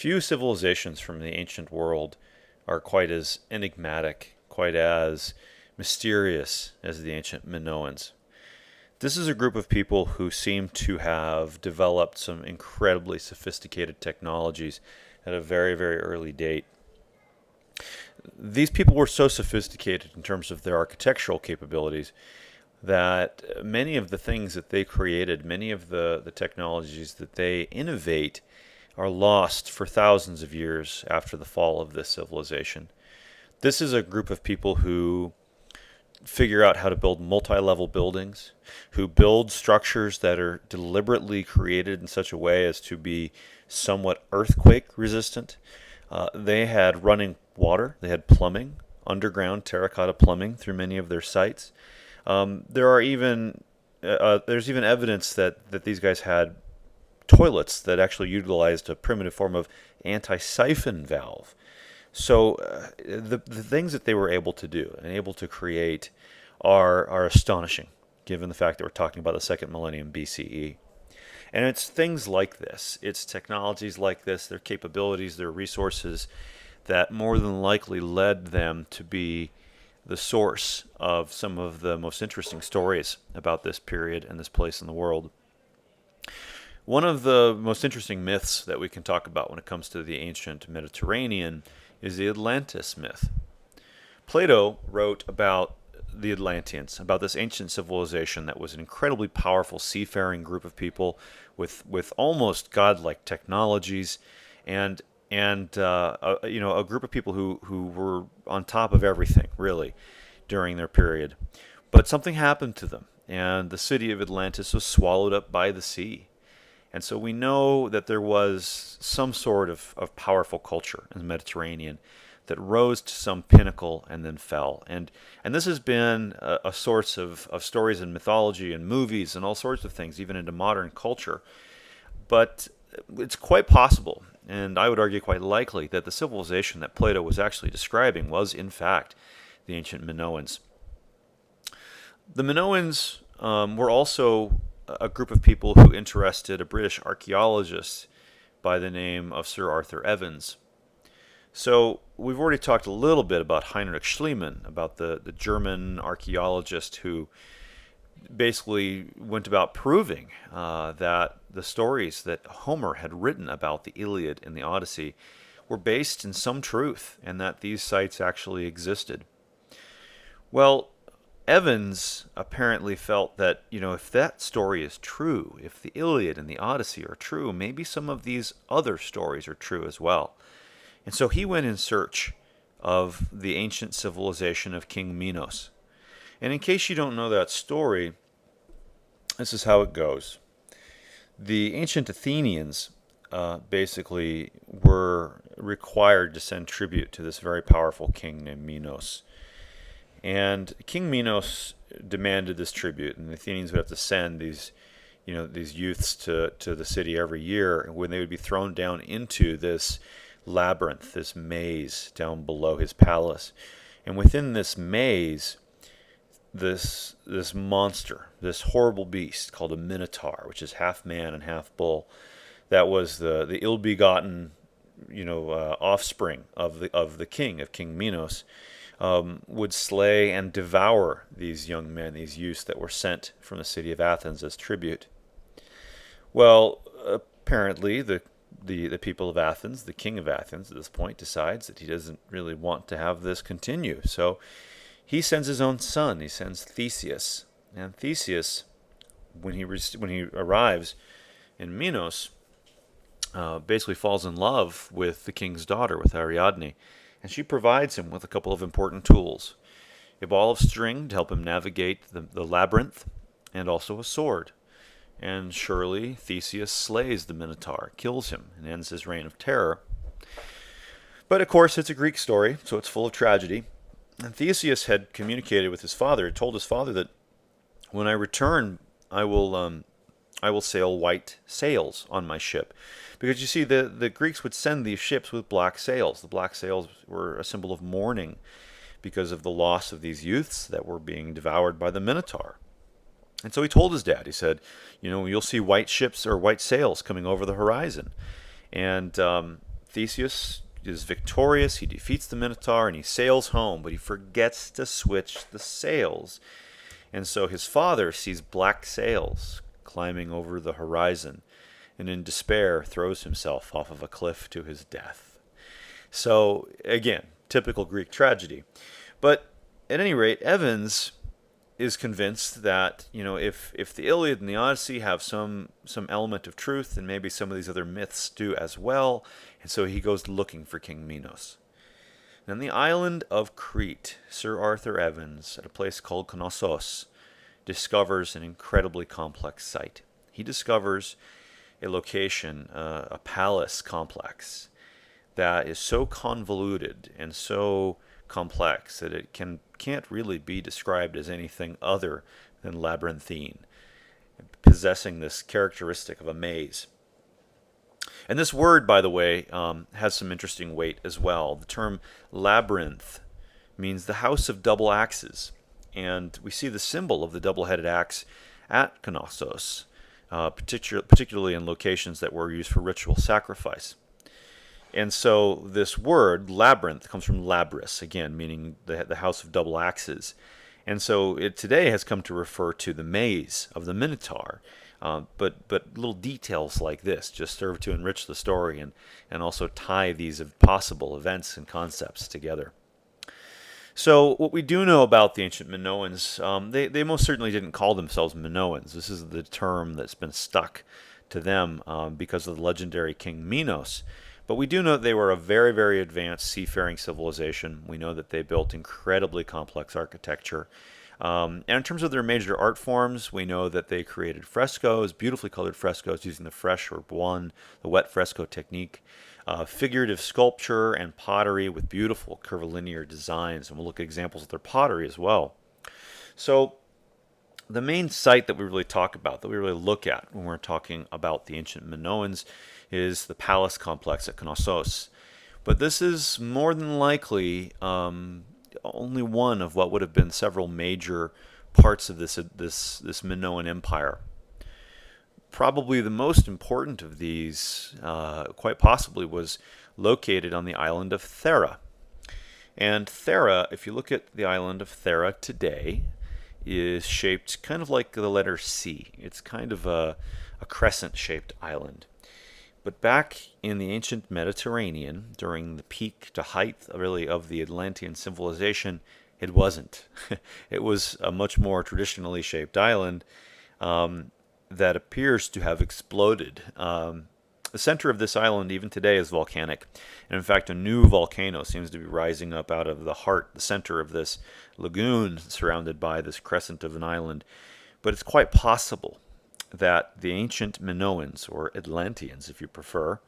Few civilizations from the ancient world are quite as enigmatic, quite as mysterious as the ancient Minoans. This is a group of people who seem to have developed some incredibly sophisticated technologies at a very, very early date. These people were so sophisticated in terms of their architectural capabilities that many of the things that they created, many of the technologies that they innovate, are lost for thousands of years after the fall of this civilization. This is a group of people who figure out how to build multi-level buildings, who build structures that are deliberately created in such a way as to be somewhat earthquake resistant. They had running water, they had plumbing, underground terracotta plumbing through many of their sites. There's even evidence that these guys had toilets that actually utilized a primitive form of anti-siphon valve. So the things that they were able to do and able to create are astonishing, given the fact that we're talking about the second millennium BCE. And it's things like this, it's technologies like this, their capabilities, their resources, that more than likely led them to be the source of some of the most interesting stories about this period and this place in the world. One of the most interesting myths that we can talk about when it comes to the ancient Mediterranean is the Atlantis myth. Plato wrote about the Atlanteans, about this ancient civilization that was an incredibly powerful seafaring group of people with almost godlike technologies, and a group of people who were on top of everything really during their period. But something happened to them, and the city of Atlantis was swallowed up by the sea. And so we know that there was some sort of powerful culture in the Mediterranean that rose to some pinnacle and then fell. And this has been a source of stories and mythology and movies and all sorts of things, even into modern culture. But it's quite possible, and I would argue quite likely, that the civilization that Plato was actually describing was, in fact, the ancient Minoans. The Minoans were also a group of people who interested a British archaeologist by the name of Sir Arthur Evans. So we've already talked a little bit about Heinrich Schliemann, about the German archaeologist who basically went about proving that the stories that Homer had written about the Iliad and the Odyssey were based in some truth, and that these sites actually existed. Well, Evans apparently felt that, if that story is true, if the Iliad and the Odyssey are true, maybe some of these other stories are true as well. And so he went in search of the ancient civilization of King Minos. And in case you don't know that story, this is how it goes. The ancient Athenians basically were required to send tribute to this very powerful king named Minos. And King Minos demanded this tribute, and the Athenians would have to send these youths to the city every year, when they would be thrown down into this labyrinth, this maze down below his palace. And within this maze, this monster, this horrible beast called a Minotaur, which is half man and half bull, that was the ill-begotten, offspring of the king, of King Minos, would slay and devour these young men, these youths that were sent from the city of Athens as tribute. Well, apparently the people of Athens, the king of Athens at this point, decides that he doesn't really want to have this continue. So he sends his own son. He sends Theseus. And Theseus, when he arrives in Minos, basically falls in love with the king's daughter, with Ariadne. And she provides him with a couple of important tools: a ball of string to help him navigate the labyrinth, and also a sword. And surely Theseus slays the Minotaur, kills him, and ends his reign of terror. But of course, it's a Greek story, so it's full of tragedy. And Theseus had communicated with his father, told his father that when I return, I will sail white sails on my ship. Because you see, the Greeks would send these ships with black sails. The black sails were a symbol of mourning because of the loss of these youths that were being devoured by the Minotaur. And so he told his dad, he said, you'll see white ships or white sails coming over the horizon. And Theseus is victorious. He defeats the Minotaur and he sails home, but he forgets to switch the sails. And so his father sees black sails climbing over the horizon, and in despair throws himself off of a cliff to his death. So, again, typical Greek tragedy. But at any rate, Evans is convinced that, if the Iliad and the Odyssey have some element of truth, then maybe some of these other myths do as well. And so he goes looking for King Minos. And on the island of Crete, Sir Arthur Evans, at a place called Knossos, discovers an incredibly complex site. He discovers a location, a palace complex, that is so convoluted and so complex that it can't really be described as anything other than labyrinthine, possessing this characteristic of a maze. And this word, by the way, has some interesting weight as well. The term labyrinth means the house of double axes, and we see the symbol of the double-headed axe at Knossos, particularly in locations that were used for ritual sacrifice. And so this word, labyrinth, comes from labrys, again, meaning the house of double axes. And so it today has come to refer to the maze of the Minotaur. But little details like this just serve to enrich the story and also tie these possible events and concepts together. So what we do know about the ancient Minoans, they most certainly didn't call themselves Minoans. This is the term that's been stuck to them because of the legendary King Minos. But we do know that they were a very, very advanced seafaring civilization. We know that they built incredibly complex architecture. And in terms of their major art forms, we know that they created frescoes, beautifully colored frescoes using the fresh or buon, the wet fresco technique, figurative sculpture and pottery with beautiful curvilinear designs. And we'll look at examples of their pottery as well. So the main site that we really talk about, that we really look at when we're talking about the ancient Minoans, is the palace complex at Knossos. But this is more than likely only one of what would have been several major parts of this Minoan empire. Probably the most important of these, quite possibly, was located on the island of Thera. And Thera, if you look at the island of Thera today, is shaped kind of like the letter C. It's kind of a crescent-shaped island. But back in the ancient Mediterranean, during the peak to height, really, of the Atlantean civilization, it wasn't. It was a much more traditionally shaped island that appears to have exploded. The center of this island, even today, is volcanic. And in fact, a new volcano seems to be rising up out of the center of this lagoon, surrounded by this crescent of an island. But it's quite possible that the ancient Minoans, or Atlanteans if you prefer,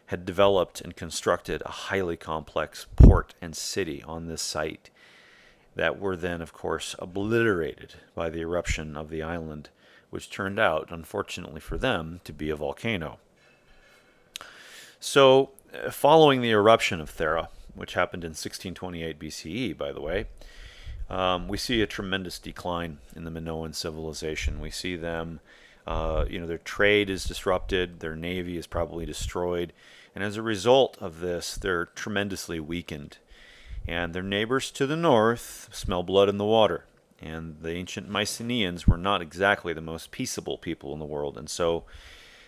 had developed and constructed a highly complex port and city on this site that were then, of course, obliterated by the eruption of the island, which turned out, unfortunately for them, to be a volcano. So, following the eruption of Thera, which happened in 1628 BCE, by the way, we see a tremendous decline in the Minoan civilization. We see them their trade is disrupted, their navy is probably destroyed, and as a result of this, they're tremendously weakened. And their neighbors to the north smell blood in the water, and the ancient Mycenaeans were not exactly the most peaceable people in the world, and so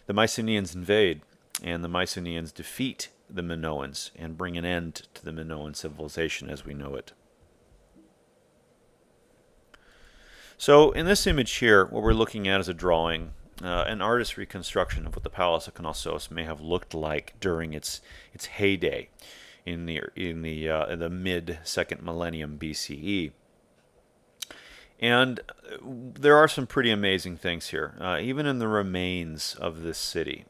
the Mycenaeans invade, and the Mycenaeans defeat the Minoans and bring an end to the Minoan civilization as we know it. So in this image here, what we're looking at is a drawing, an artist's reconstruction of what the Palace of Knossos may have looked like during its heyday in the mid-second millennium BCE. And there are some pretty amazing things here, even in the remains of this city,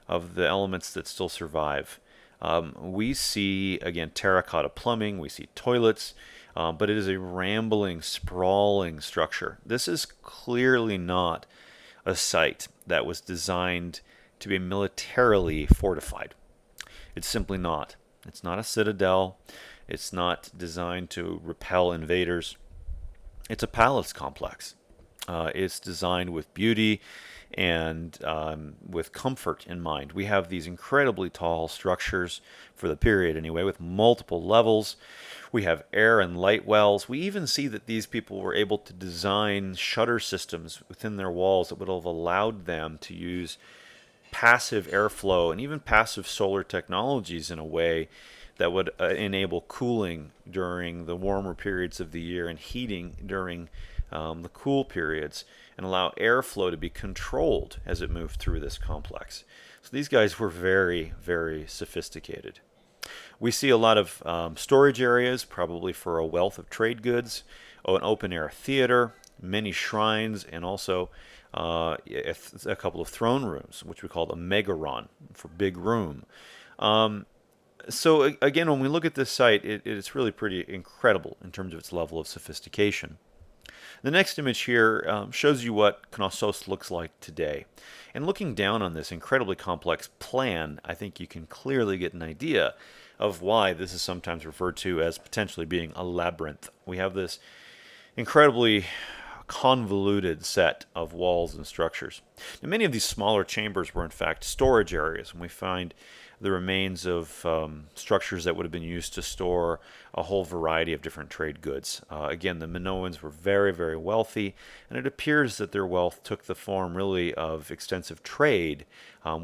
of the elements that still survive. We see, again, terracotta plumbing, we see toilets, but it is a rambling, sprawling structure. This is clearly not a site that was designed to be militarily fortified. It's simply not. It's not a citadel. It's not designed to repel invaders. It's a palace complex. It's designed with beauty and with comfort in mind. We have these incredibly tall structures for the period anyway, with multiple levels. We have air and light wells. We even see that these people were able to design shutter systems within their walls that would have allowed them to use passive airflow and even passive solar technologies in a way that would enable cooling during the warmer periods of the year and heating during the cool periods, and allow airflow to be controlled as it moved through this complex. So these guys were very, very sophisticated. We see a lot of storage areas, probably for a wealth of trade goods, an open-air theater, many shrines, and also a couple of throne rooms, which we call the megaron, for big room. So again, when we look at this site, it's really pretty incredible in terms of its level of sophistication. The next image here shows you what Knossos looks like today. And looking down on this incredibly complex plan, I think you can clearly get an idea of why this is sometimes referred to as potentially being a labyrinth. We have this incredibly convoluted set of walls and structures. Now, many of these smaller chambers were in fact storage areas, and we find the remains of structures that would have been used to store a whole variety of different trade goods. Again, the Minoans were very, very wealthy, and it appears that their wealth took the form really of extensive trade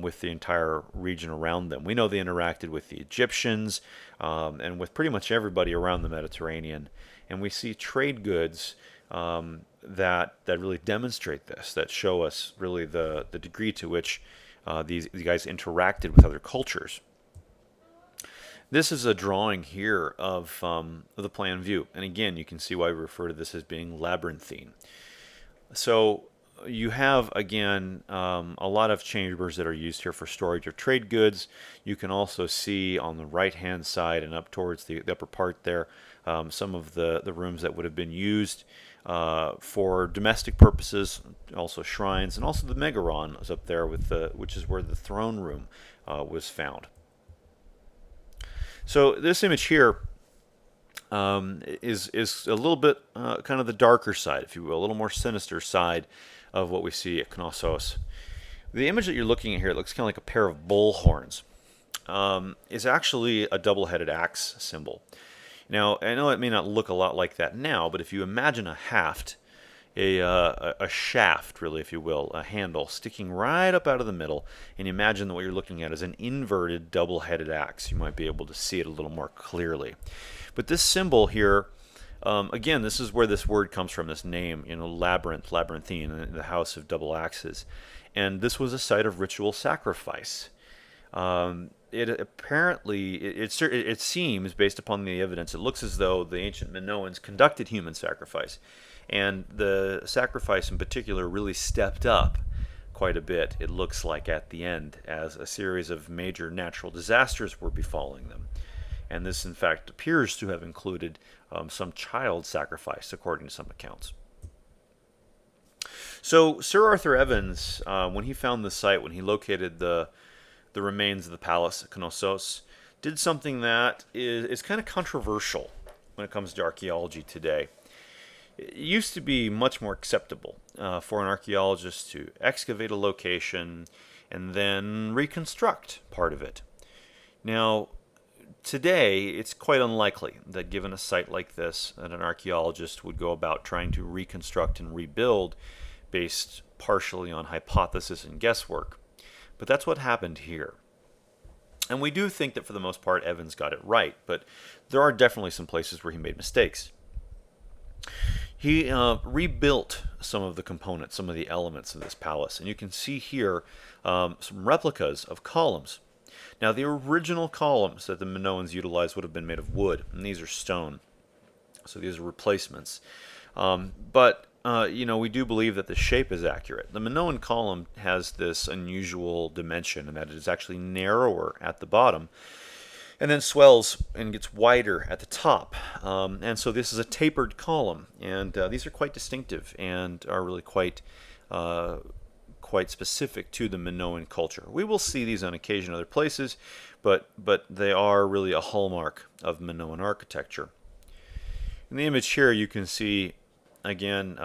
with the entire region around them. We know they interacted with the Egyptians and with pretty much everybody around the Mediterranean, and we see trade goods that really demonstrate this, that show us really the degree to which these guys interacted with other cultures. This is a drawing here of the plan view, and again, you can see why we refer to this as being labyrinthine. So you have, again, a lot of chambers that are used here for storage of trade goods. You can also see on the right-hand side and up towards the upper part there some of the rooms that would have been used for domestic purposes, also shrines, and also the megaron is up there, which is where the throne room was found. So this image here is a little bit kind of the darker side, if you will, a little more sinister side of what we see at Knossos. The image that you're looking at here, it looks kind of like a pair of bull horns, is actually a double-headed axe symbol. Now, I know it may not look a lot like that now, but if you imagine a haft, a shaft, really, if you will, a handle sticking right up out of the middle, and imagine that what you're looking at is an inverted double-headed axe, you might be able to see it a little more clearly. But this symbol here, again, this is where this word comes from, this name, labyrinth, labyrinthine, the house of double axes. And this was a site of ritual sacrifice. It apparently, it seems, based upon the evidence, it looks as though the ancient Minoans conducted human sacrifice. And the sacrifice in particular really stepped up quite a bit, it looks like, at the end, as a series of major natural disasters were befalling them. And this, in fact, appears to have included some child sacrifice, according to some accounts. So Sir Arthur Evans, when he found the site, when he located the remains of the palace at Knossos, did something that is kind of controversial when it comes to archaeology today. It used to be much more acceptable for an archaeologist to excavate a location and then reconstruct part of it. Now, today, it's quite unlikely that given a site like this, that an archaeologist would go about trying to reconstruct and rebuild based partially on hypothesis and guesswork. But that's what happened here. And we do think that for the most part Evans got it right, but there are definitely some places where he made mistakes. He rebuilt some of the components, some of the elements of this palace, and you can see here some replicas of columns. Now, the original columns that the Minoans utilized would have been made of wood, and these are stone. So these are replacements. But we do believe that the shape is accurate. The Minoan column has this unusual dimension in that it is actually narrower at the bottom and then swells and gets wider at the top. And so this is a tapered column, and these are quite distinctive and are really quite specific to the Minoan culture. We will see these on occasion in other places, but they are really a hallmark of Minoan architecture. In the image here, you can see, again,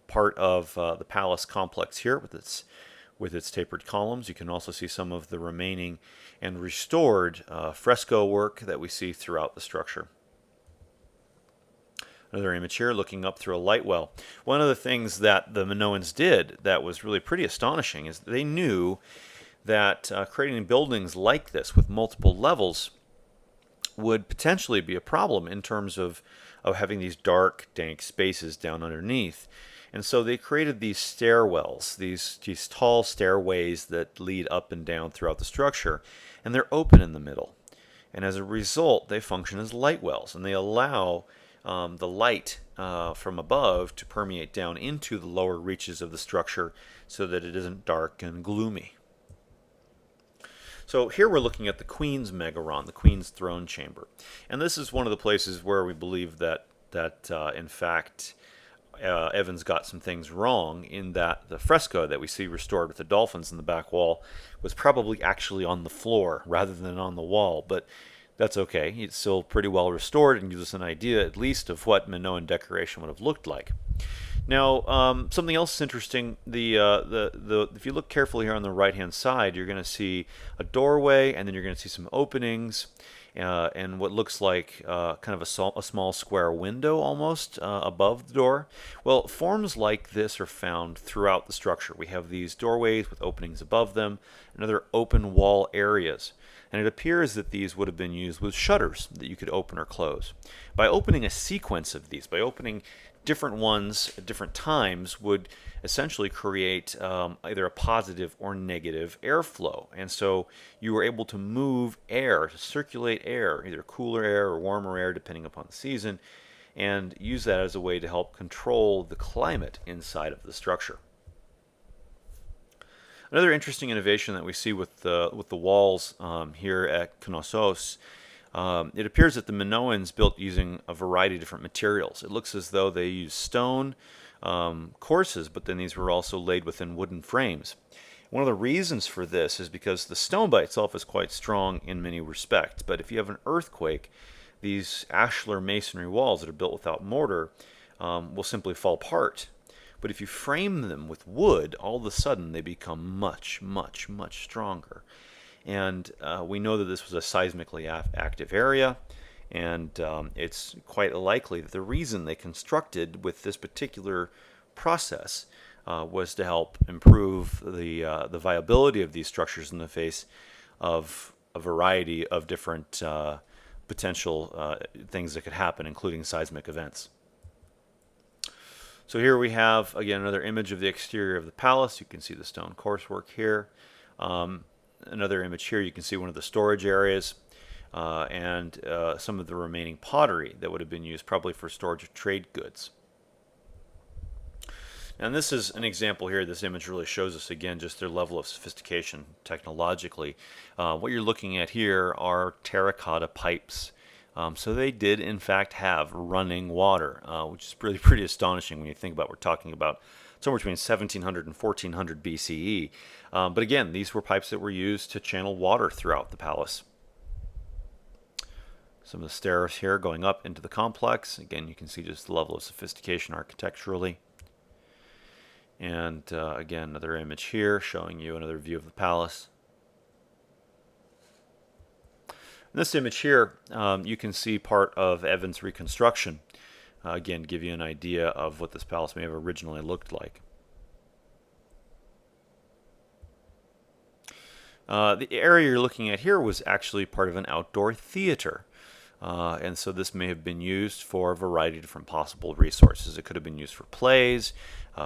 part of the palace complex here with its tapered columns. You can also see some of the remaining and restored fresco work that we see throughout the structure. Another image here looking up through a light well. One of the things that the Minoans did that was really pretty astonishing is they knew that creating buildings like this with multiple levels would potentially be a problem in terms of having these dark, dank spaces down underneath. And so they created these stairwells, these tall stairways that lead up and down throughout the structure, and they're open in the middle. And as a result, they function as light wells, and they allow the light from above to permeate down into the lower reaches of the structure so that it isn't dark and gloomy. So here we're looking at the Queen's Megaron, the Queen's throne chamber. And this is one of the places where we believe that in fact, Evans got some things wrong, in that the fresco that we see restored with the dolphins in the back wall was probably actually on the floor rather than on the wall. But that's okay. It's still pretty well restored and gives us an idea, at least, of what Minoan decoration would have looked like. Now, something else is interesting. If you look carefully here on the right-hand side, you're going to see a doorway, and then you're going to see some openings, and what looks like kind of a small square window almost above the door. Well, forms like this are found throughout the structure. We have these doorways with openings above them, and other open wall areas. And it appears that these would have been used with shutters that you could open or close. By opening a sequence of these, by opening different ones at different times, would essentially create either a positive or negative airflow. And so you were able to move air, to circulate air, either cooler air or warmer air, depending upon the season, and use that as a way to help control the climate inside of the structure. Another interesting innovation that we see with the walls here at Knossos, it appears that the Minoans built using a variety of different materials. It looks as though they used stone courses, but then these were also laid within wooden frames. One of the reasons for this is because the stone by itself is quite strong in many respects, but if you have an earthquake, these ashlar masonry walls that are built without mortar will simply fall apart. But if you frame them with wood, all of a sudden they become much, much, much stronger. And we know that this was a seismically active area, and it's quite likely that the reason they constructed with this particular process was to help improve the viability of these structures in the face of a variety of different potential things that could happen, including seismic events. So here we have, again, another image of the exterior of the palace. You can see the stone coursework here. Another image here, you can see one of the storage areas and some of the remaining pottery that would have been used probably for storage of trade goods. And this is an example here. This image really shows us, again, just their level of sophistication technologically. What you're looking at here are terracotta pipes. So they did, in fact, have running water, which is really pretty astonishing when you think about we're talking about somewhere between 1700 and 1400 BCE. But again, these were pipes that were used to channel water throughout the palace. Some of the stairs here going up into the complex. Again, you can see just the level of sophistication architecturally. And again, another image here showing you another view of the palace. In this image here, you can see part of Evans' reconstruction. Again, give you an idea of what this palace may have originally looked like. The area you're looking at here was actually part of an outdoor theater. And so this may have been used for a variety of different possible resources. It could have been used for plays,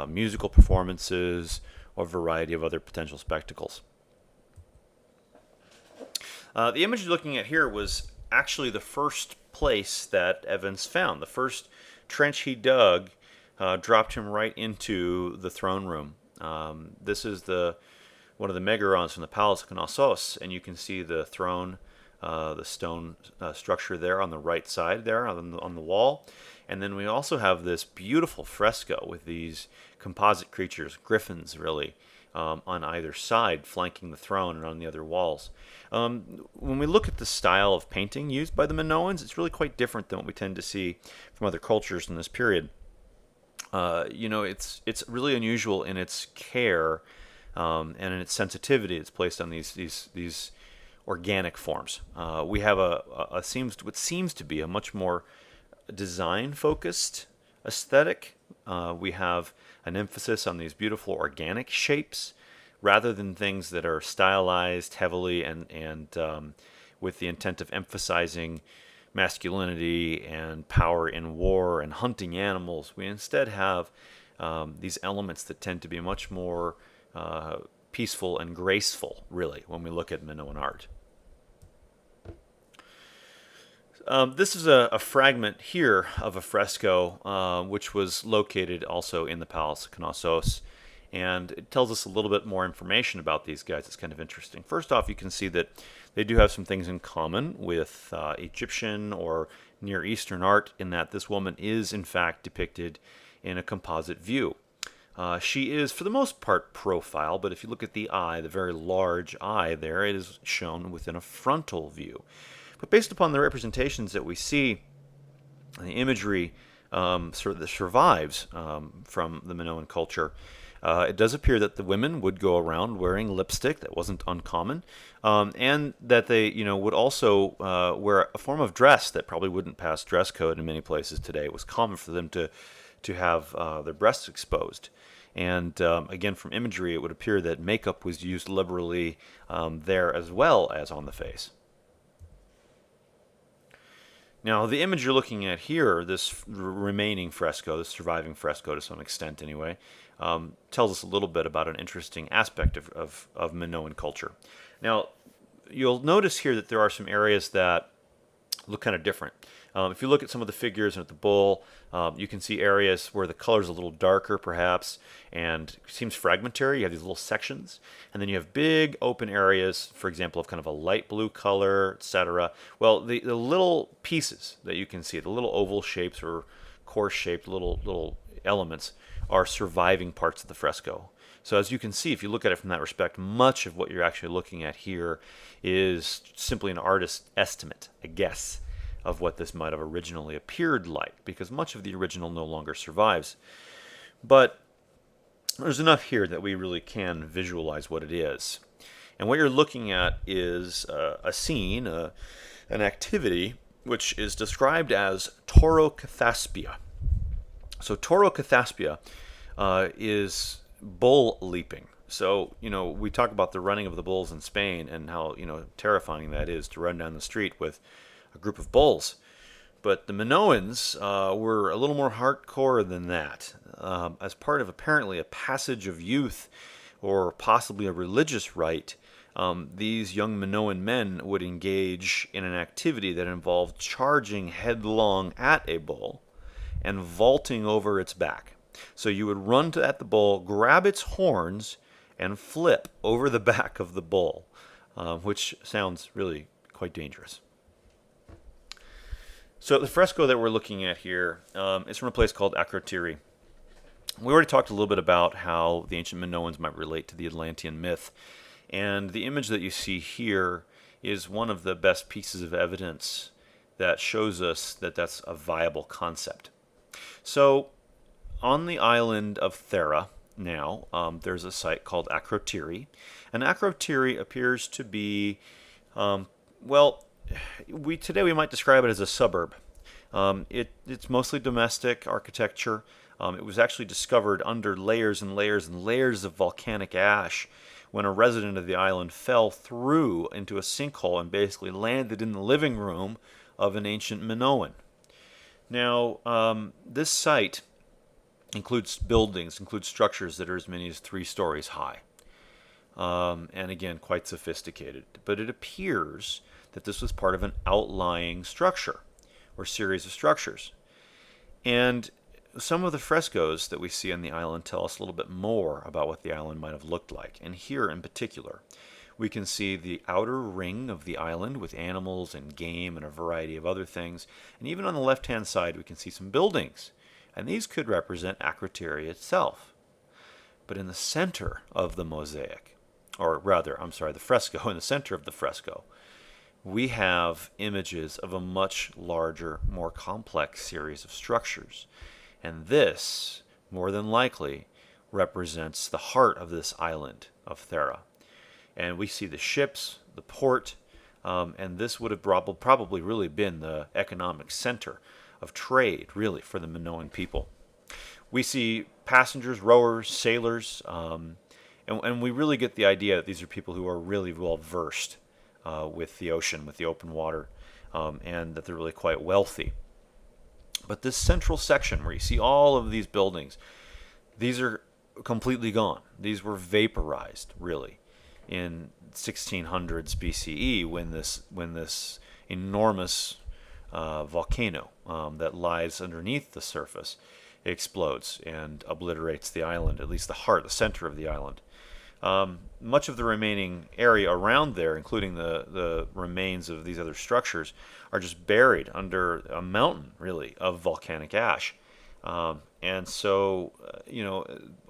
musical performances, or a variety of other potential spectacles. The image you're looking at here was actually the first place that Evans found. The first trench he dug dropped him right into the throne room. This is one of the megarons from the Palace of Knossos, and you can see the throne, the stone structure there on the right side there on the wall. And then we also have this beautiful fresco with these composite creatures, griffins really, on either side, flanking the throne and on the other walls. When we look at the style of painting used by the Minoans, it's really quite different than what we tend to see from other cultures in this period. it's really unusual in its care and in its sensitivity. It's placed on these organic forms. We have what seems to be a much more design focused aesthetic. We have an emphasis on these beautiful organic shapes rather than things that are stylized heavily and with the intent of emphasizing masculinity and power in war and hunting animals. We instead have these elements that tend to be much more peaceful and graceful, really, when we look at Minoan art. This is a fragment here of a fresco, which was located also in the Palace of Knossos, and it tells us a little bit more information about these guys. It's kind of interesting. First off, you can see that they do have some things in common with Egyptian or Near Eastern art, in that this woman is, in fact, depicted in a composite view. She is, for the most part, profile, but if you look at the eye, the very large eye there, it is shown within a frontal view. But based upon the representations that we see, the imagery sort of that survives from the Minoan culture, it does appear that the women would go around wearing lipstick. That wasn't uncommon, and that they, would also wear a form of dress that probably wouldn't pass dress code in many places today. It was common for them to have their breasts exposed. And again, from imagery, it would appear that makeup was used liberally there as well as on the face. Now, the image you're looking at here, this remaining fresco, this surviving fresco to some extent anyway, tells us a little bit about an interesting aspect of Minoan culture. Now, you'll notice here that there are some areas that look kind of different. If you look at some of the figures and at the bull, you can see areas where the color's a little darker, perhaps, and it seems fragmentary. You have these little sections, and then you have big open areas, for example, of kind of a light blue color, etc. Well, the little pieces that you can see, the little oval shapes or course-shaped little elements, are surviving parts of the fresco. So as you can see, if you look at it from that respect, much of what you're actually looking at here is simply an artist's estimate, a guess, of what this might have originally appeared like, because much of the original no longer survives. But there's enough here that we really can visualize what it is. And what you're looking at is a scene, an activity, which is described as Toro Thespia. So Toro Thespia is bull leaping. So, we talk about the running of the bulls in Spain and how, terrifying that is to run down the street with a group of bulls. But the Minoans were a little more hardcore than that. As part of apparently a passage of youth or possibly a religious rite, these young Minoan men would engage in an activity that involved charging headlong at a bull and vaulting over its back. So you would run at the bull, grab its horns, and flip over the back of the bull, which sounds really quite dangerous. So the fresco that we're looking at here is from a place called Akrotiri. We already talked a little bit about how the ancient Minoans might relate to the Atlantean myth, and the image that you see here is one of the best pieces of evidence that shows us that that's a viable concept. So on the island of Thera now, there's a site called Akrotiri, and Akrotiri appears to be, today we might describe it as a suburb. It's mostly domestic architecture. It was actually discovered under layers and layers and layers of volcanic ash when a resident of the island fell through into a sinkhole and basically landed in the living room of an ancient Minoan. Now, this site includes structures that are as many as 3 stories high. And again, quite sophisticated. But it appears that this was part of an outlying structure or series of structures. And some of the frescoes that we see on the island tell us a little bit more about what the island might have looked like. And here in particular, we can see the outer ring of the island with animals and game and a variety of other things. And even on the left-hand side, we can see some buildings. And these could represent Akrotiri itself. But in the center of the mosaic, the fresco, in the center of the fresco, we have images of a much larger, more complex series of structures. And this more than likely represents the heart of this island of Thera. And we see the ships, the port, and this would have probably really been the economic center of trade, really, for the Minoan people. We see passengers, rowers, sailors, and we really get the idea that these are people who are really well versed with the ocean, with the open water, and that they're really quite wealthy. But this central section where you see all of these buildings, these are completely gone. These were vaporized, really, in 1600s BCE when this enormous volcano that lies underneath the surface explodes and obliterates the island, at least the heart, the center of the island. Much of the remaining area around there, including the remains of these other structures, are just buried under a mountain, really, of volcanic ash. And so,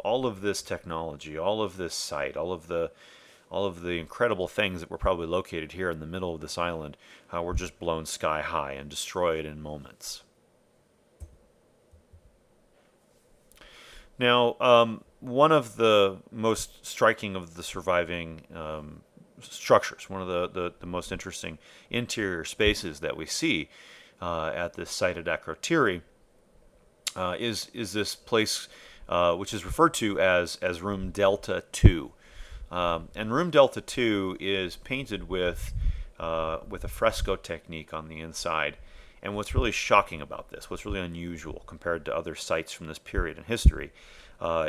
all of this technology, all of this site, all of the incredible things that were probably located here in the middle of this island were just blown sky high and destroyed in moments. Now, one of the most striking of the surviving structures, one of the most interesting interior spaces that we see at this site at Akrotiri is this place which is referred to as Room Delta 2. And Room Delta 2 is painted with a fresco technique on the inside. And what's really shocking about this, what's really unusual compared to other sites from this period in history,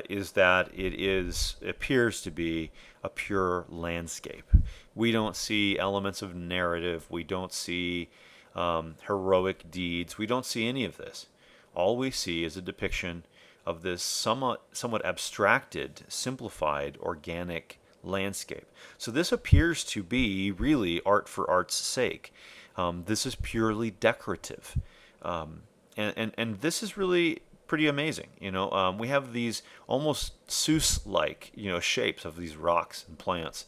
is that it appears to be a pure landscape. We don't see elements of narrative. We don't see heroic deeds. We don't see any of this. All we see is a depiction of this somewhat abstracted, simplified, organic landscape. So this appears to be really art for art's sake. This is purely decorative, and this is really pretty amazing. We have these almost Seuss-like shapes of these rocks and plants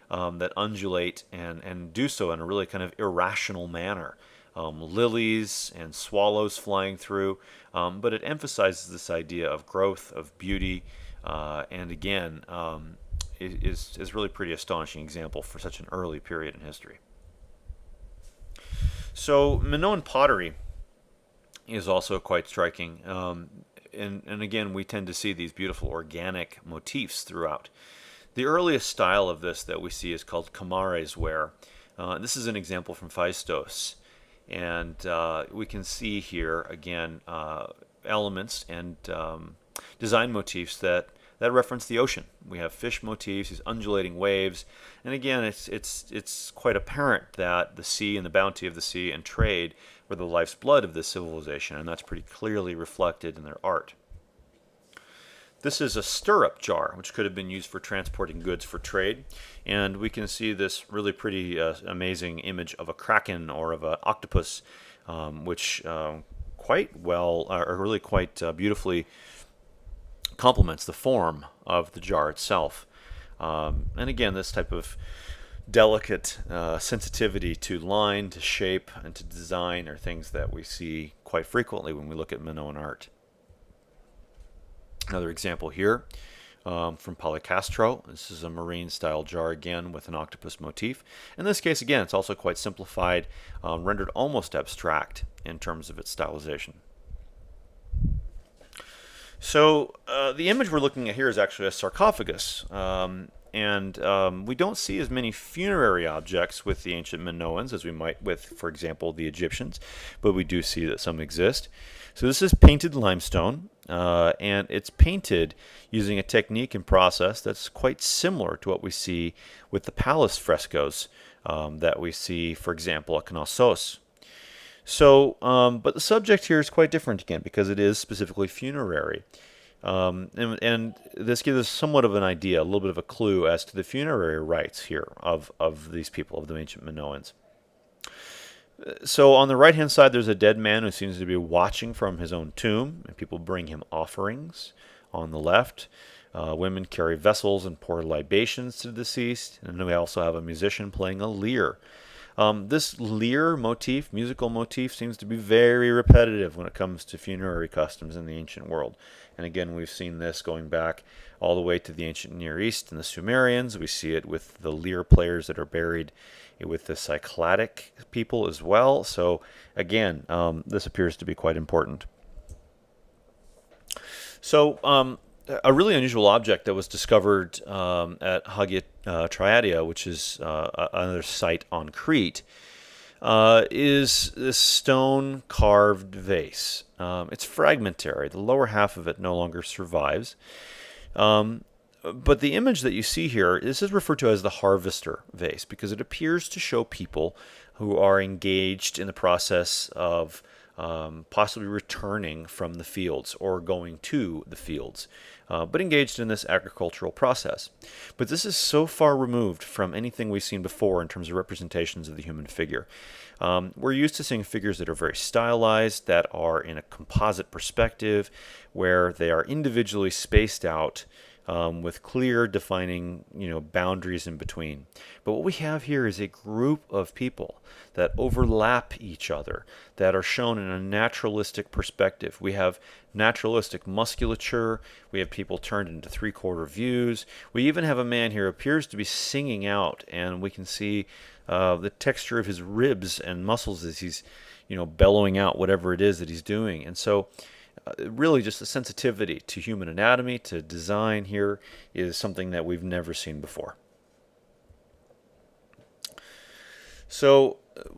that undulate and do so in a really kind of irrational manner. Lilies and swallows flying through, but it emphasizes this idea of growth, of beauty, and again, is really pretty astonishing example for such an early period in history. So Minoan pottery is also quite striking, and again, we tend to see these beautiful organic motifs throughout. The earliest style of this that we see is called Kamares ware. This is an example from Phaistos, and we can see here again elements and design motifs that reference the ocean. We have fish motifs, these undulating waves, and again, it's quite apparent that the sea and the bounty of the sea and trade were the life's blood of this civilization, and that's pretty clearly reflected in their art. This is a stirrup jar, which could have been used for transporting goods for trade, and we can see this really pretty amazing image of a kraken or of an octopus, which quite well, or really quite beautifully complements the form of the jar itself. And again, this type of delicate sensitivity to line, to shape, and to design are things that we see quite frequently when we look at Minoan art. Another example here from Policastro. This is a marine-style jar again with an octopus motif. In this case, again, it's also quite simplified, rendered almost abstract in terms of its stylization. So the image we're looking at here is actually a sarcophagus, and we don't see as many funerary objects with the ancient Minoans as we might with, for example, the Egyptians, but we do see that some exist. So this is painted limestone, and it's painted using a technique and process that's quite similar to what we see with the palace frescoes that we see, for example, at Knossos. So, but the subject here is quite different again because it is specifically funerary. And this gives us somewhat of an idea, a little bit of a clue as to the funerary rites here of these people, of the ancient Minoans. So on the right-hand side, there's a dead man who seems to be watching from his own tomb, and people bring him offerings. On the left, women carry vessels and pour libations to the deceased, and then we also have a musician playing a lyre. This lyre motif, musical motif, seems to be very repetitive when it comes to funerary customs in the ancient world. And again, we've seen this going back all the way to the ancient Near East and the Sumerians. We see it with the lyre players that are buried with the Cycladic people as well. So again, this appears to be quite important. So a really unusual object that was discovered at Hagia Triadia, which is another site on Crete, is this stone carved vase. It's fragmentary. The lower half of it no longer survives. But the image that you see here, this is referred to as the harvester vase because it appears to show people who are engaged in the process of possibly returning from the fields or going to the fields, but engaged in this agricultural process. But this is so far removed from anything we've seen before in terms of representations of the human figure. We're used to seeing figures that are very stylized, that are in a composite perspective, where they are individually spaced out with clear defining, boundaries in between. But what we have here is a group of people that overlap each other, that are shown in a naturalistic perspective. We have naturalistic musculature. We have people turned into three-quarter views. We even have a man here who appears to be singing out, and we can see the texture of his ribs and muscles as he's, bellowing out whatever it is that he's doing. And so really just the sensitivity to human anatomy, to design here, is something that we've never seen before. So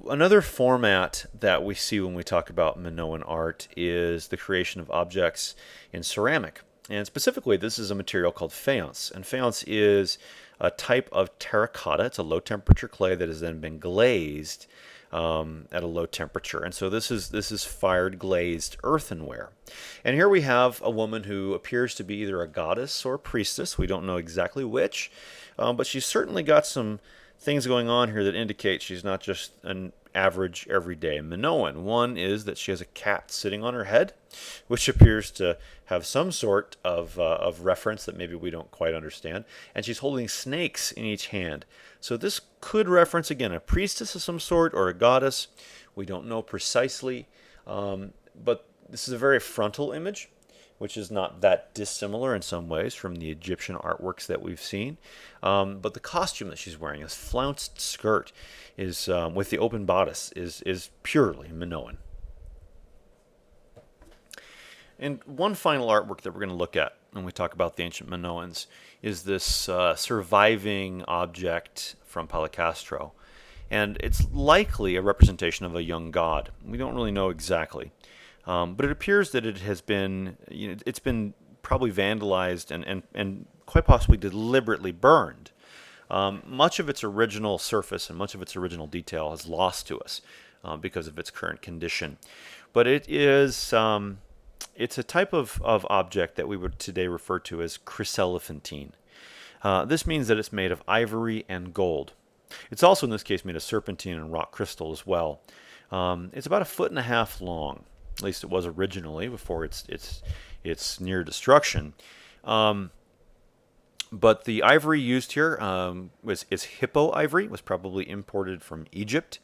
another format that we see when we talk about Minoan art is the creation of objects in ceramic. And specifically, this is a material called faience. And faience is a type of terracotta. It's a low-temperature clay that has then been glazed at a low temperature. And so this is fired glazed earthenware. And here we have a woman who appears to be either a goddess or a priestess. We don't know exactly which, but she's certainly got some things going on here that indicate she's not just an average everyday Minoan. One is that she has a cat sitting on her head, which appears to have some sort of reference that maybe we don't quite understand. And she's holding snakes in each hand. So this could reference, again, a priestess of some sort or a goddess. We don't know precisely, but this is a very frontal image, which is not that dissimilar in some ways from the Egyptian artworks that we've seen. But the costume that she's wearing, this flounced skirt, is with the open bodice, is purely Minoan. And one final artwork that we're going to look at when we talk about the ancient Minoans is this surviving object from Policastro. And it's likely a representation of a young god. We don't really know exactly. But it appears that it has been, it's been probably vandalized and quite possibly deliberately burned. Much of its original surface and much of its original detail is lost to us because of its current condition. But it is, it's a type of object that we would today refer to as chryselephantine. This means that it's made of ivory and gold. It's also in this case made of serpentine and rock crystal as well. It's about 1.5 feet long. At least it was originally before its near destruction. But the ivory used here is hippo ivory, was probably imported from Egypt.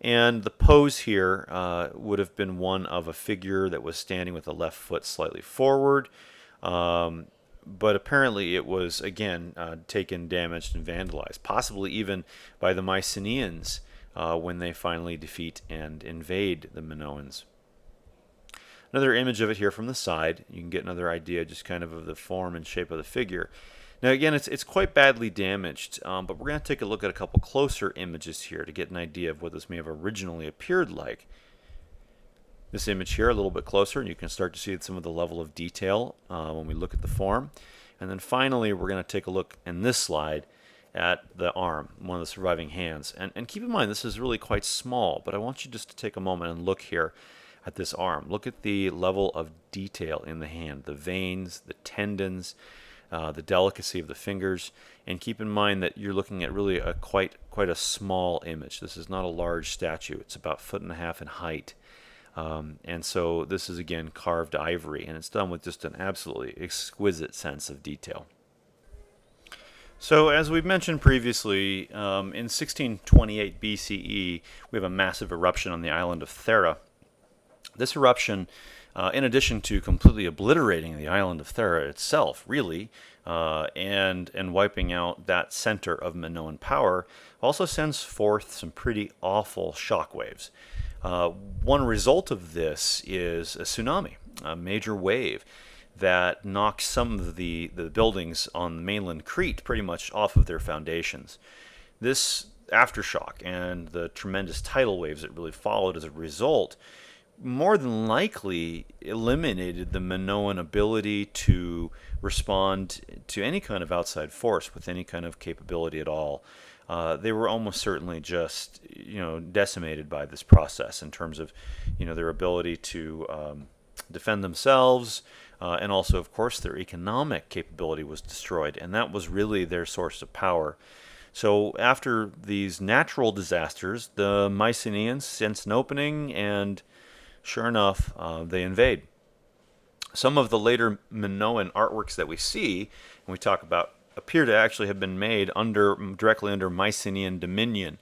And the pose here would have been one of a figure that was standing with the left foot slightly forward. But apparently it was, again, taken, damaged, and vandalized, possibly even by the Mycenaeans when they finally defeat and invade the Minoans. Another image of it here from the side. You can get another idea just kind of the form and shape of the figure. Now again, it's quite badly damaged, but we're going to take a look at a couple closer images here to get an idea of what this may have originally appeared like. This image here a little bit closer, and you can start to see some of the level of detail when we look at the form. And then finally, we're going to take a look in this slide at the arm, one of the surviving hands. And keep in mind, this is really quite small, but I want you just to take a moment and look here at this arm. Look at the level of detail in the hand, the veins, the tendons, the delicacy of the fingers, and keep in mind that you're looking at really quite a small image. This is not a large statue. It's about 1.5 feet in height. And so this is again carved ivory, and it's done with just an absolutely exquisite sense of detail. So, as we've mentioned previously, in 1628 BCE, we have a massive eruption on the island of Thera. This eruption, in addition to completely obliterating the island of Thera itself, really, and wiping out that center of Minoan power, also sends forth some pretty awful shockwaves. One result of this is a tsunami, a major wave that knocks some of the buildings on the mainland Crete pretty much off of their foundations. This aftershock and the tremendous tidal waves that really followed as a result more than likely eliminated the Minoan ability to respond to any kind of outside force with any kind of capability at all. They were almost certainly just, decimated by this process in terms of, their ability to defend themselves, and also, of course, their economic capability was destroyed, and that was really their source of power. So after these natural disasters, the Mycenaeans sense an opening, and sure enough, they invade. Some of the later Minoan artworks that we see, and we talk about, appear to actually have been made directly under Mycenaean dominion.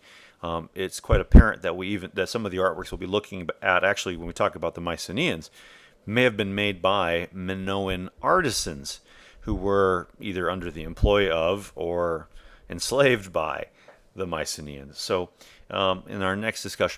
It's quite apparent that some of the artworks we'll be looking at, actually, when we talk about the Mycenaeans, may have been made by Minoan artisans who were either under the employ of or enslaved by the Mycenaeans. So, in our next discussion,